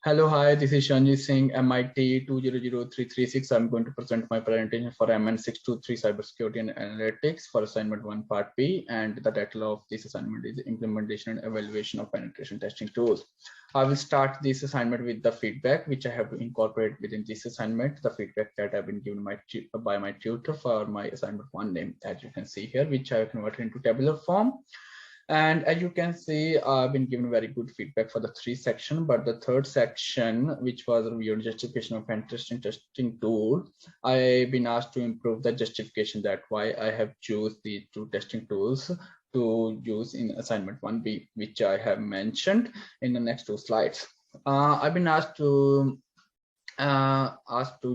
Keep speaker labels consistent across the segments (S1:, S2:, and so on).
S1: Hello, hi, this is Shanji Singh, MIT 200336. I'm going to present my presentation for MN623 Cybersecurity and Analytics for assignment 1 part B, and the title of this assignment is Implementation and Evaluation of Penetration Testing Tools. I will start this assignment with the feedback which I have to incorporate within this assignment, the feedback that have been given by my tutor for my assignment 1 name, as you can see here, which I have converted into tabular form. And as you can see, I've been given very good feedback for the 3 section, but the 3rd section, which was reviewed justification of penetration testing tool, I've been asked to improve the justification. That why I have choose the 2 testing tools to use in assignment 1B, which I have mentioned in the next 2 slides. I've been asked to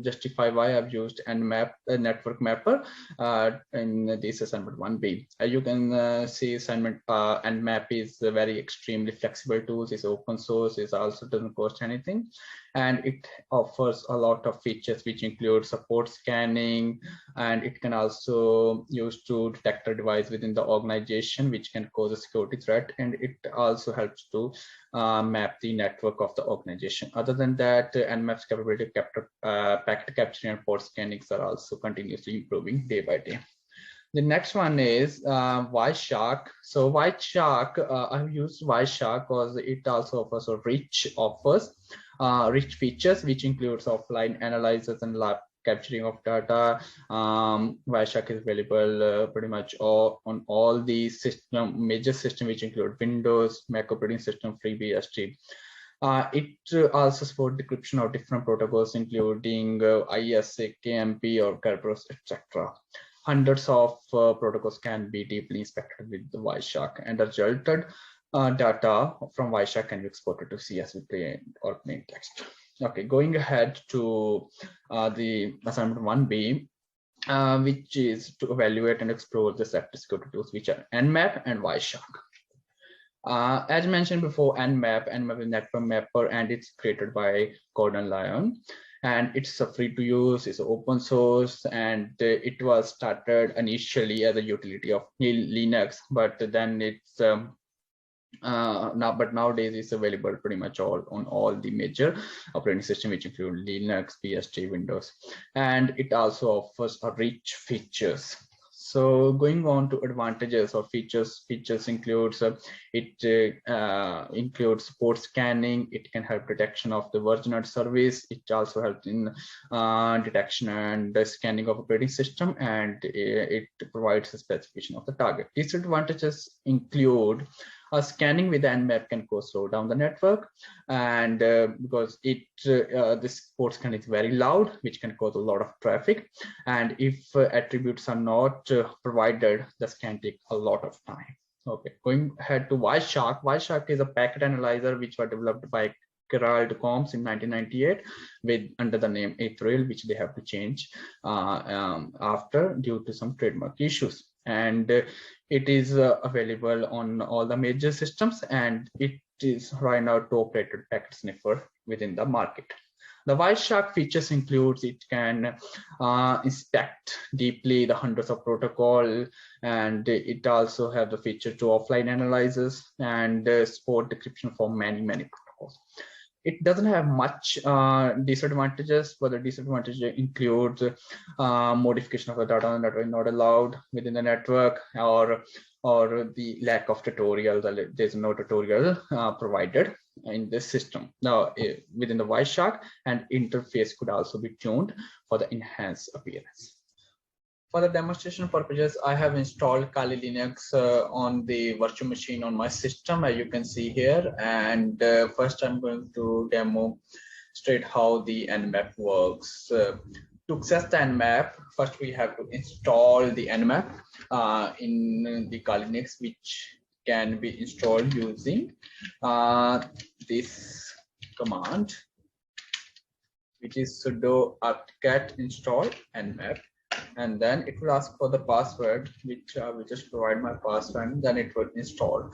S1: justify why I've used Nmap, network mapper, in this assignment 1B. As you can see, assignment Nmap is a very extremely flexible tool. It's open source. It also doesn't cost anything, and it offers a lot of features which include support scanning, and it can also use to detect a device within the organization which can cause a security threat, and it also helps to map the network of the organization. Other than that, Nmap's capability to capture packet capturing and port scanning are also continuously improving day by day. The next one is Wireshark. So Wireshark, I've used Wireshark because it also offers rich features, which includes offline analyzers and live capturing of data. Wireshark is available pretty much on all the major systems, which include Windows, Mac operating system, FreeBSD. It also supports decryption of different protocols, including ISA, KMP, or Kerberos, etc. Hundreds of protocols can be deeply inspected with the Wireshark, and the resulted data from Wireshark can be exported to CSV plain or plain text. Okay, going ahead to the assignment 1B, which is to evaluate and explore the security tools, which are Nmap and Wireshark. As mentioned before, Nmap is network mapper, and it's created by Gordon Lyon, and it's free to use. It's open source, and it was started initially as a utility of Linux, but then it's nowadays it's available pretty much on all the major operating systems, which include Linux, BSD, Windows, and it also offers a rich features. So going on to advantages or features includes it includes support scanning. It can help detection of the version service. It also helps in detection and scanning of operating system, and it provides a specification of the target. Disadvantages include scanning with the Nmap can slow down the network, and because this port scan is very loud, which can cause a lot of traffic, and if attributes are not provided, the scan takes a lot of time. Okay, going ahead to Wireshark. Wireshark is a packet analyzer which was developed by Gerald Combs in 1998 under the name Ethereal, which they have to change after due to some trademark issues. And it is available on all the major systems, and it is right now top-rated packet sniffer within the market. The Wireshark features includes it can inspect deeply the hundreds of protocol, and it also have the feature to offline analyzers and support decryption for many protocols. It doesn't have much disadvantages, but the disadvantage includes modification of the data on the network not allowed within the network, or the lack of tutorials. There's no tutorial provided in this system. Now, within the Wireshark, and interface could also be tuned for the enhanced appearance. For the demonstration purposes, I have installed Kali Linux on the virtual machine on my system, as you can see here. And first, I'm going to demonstrate how the Nmap works. To access the Nmap, first we have to install the Nmap in the Kali Linux, which can be installed using this command, which is sudo apt-get install Nmap. And then it will ask for the password, which I will just provide my password, and then it will install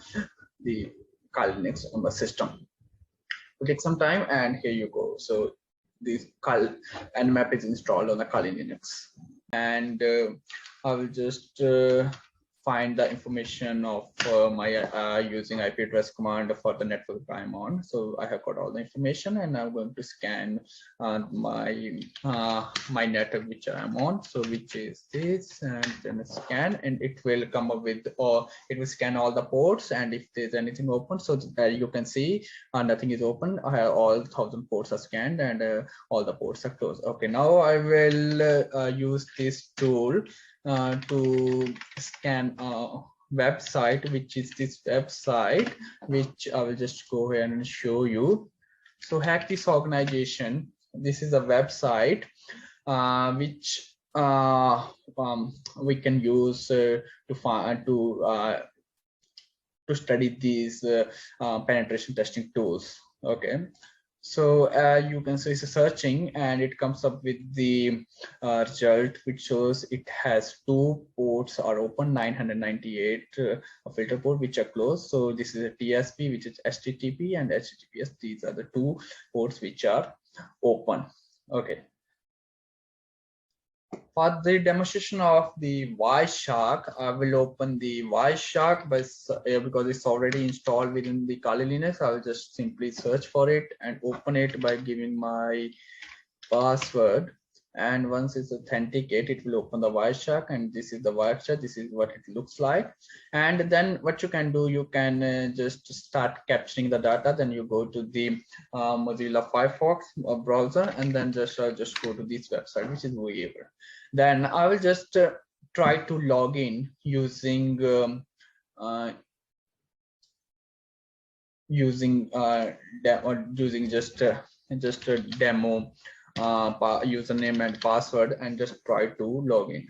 S1: the Kali Linux on the system. It will take some time, and here you go. So this Nmap is installed on the Kali Linux, and I will just find the information of my using IP address command for the network I'm on. So I have got all the information, and I'm going to scan my network which I'm on. So which is this, and then scan, and it will come up with, or it will scan all the ports, and if there's anything open, so you can see nothing is open. I have all 1,000 ports are scanned, and all the ports are closed. Okay, now I will use this tool to scan a website, which is this website, which I will just go ahead and show you. So Hack This Organization, this is a website which we can use to find to study these penetration testing tools. Okay, so you can see it's searching, and it comes up with the result, which shows it has 2 ports are open, 998 filter port which are closed. So this is a TSP, which is HTTP and HTTPS. These are the 2 ports which are open. Okay. For the demonstration of the Wireshark, I will open the Wireshark because it's already installed within the Kali Linux. I will just simply search for it and open it by giving my password. And once it's authenticated, it will open the Wireshark, and this is the Wireshark. This is what it looks like. And then what you can do, you can just start capturing the data. Then you go to the Mozilla Firefox browser, and then just go to this website, which is Weaver. Then I will just try to log in using using just a demo username and password, and just try to log in.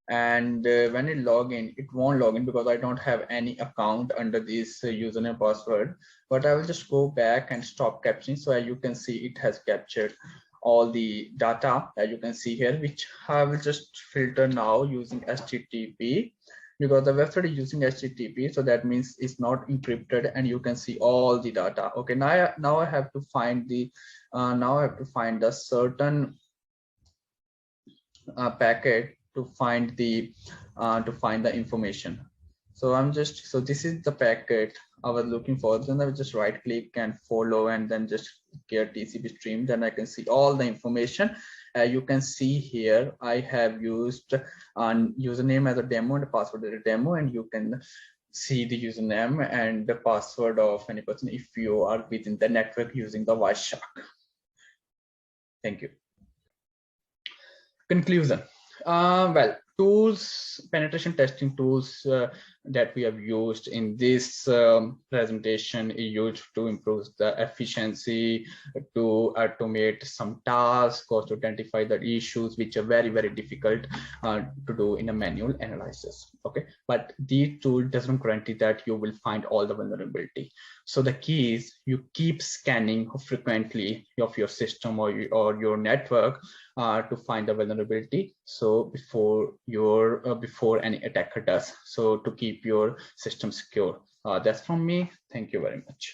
S1: And when it log in, it won't log in because I don't have any account under this username password. But I will just go back and stop capturing. So you can see it has captured all the data that you can see here, which I will just filter now using HTTP, because the website is using HTTP, so that means it's not encrypted, and you can see all the data. Okay, now I have to find the a certain packet to find the information. So this is the packet I was looking for. Then I will just right click and follow, and then just get TCP stream. Then I can see all the information. You can see here I have used username as a demo and a password as a demo, and you can see the username and the password of any person if you are within the network using the Wireshark. Thank you. Conclusion. Well, penetration testing tools that we have used in this presentation is used to improve the efficiency, to automate some tasks, or to identify the issues which are very, very difficult to do in a manual analysis. Okay, but the tool doesn't guarantee that you will find all the vulnerability. So the key is you keep scanning frequently of your system or your network to find the vulnerability. So before any attacker does, so to keep your system secure. That's from me. Thank you very much.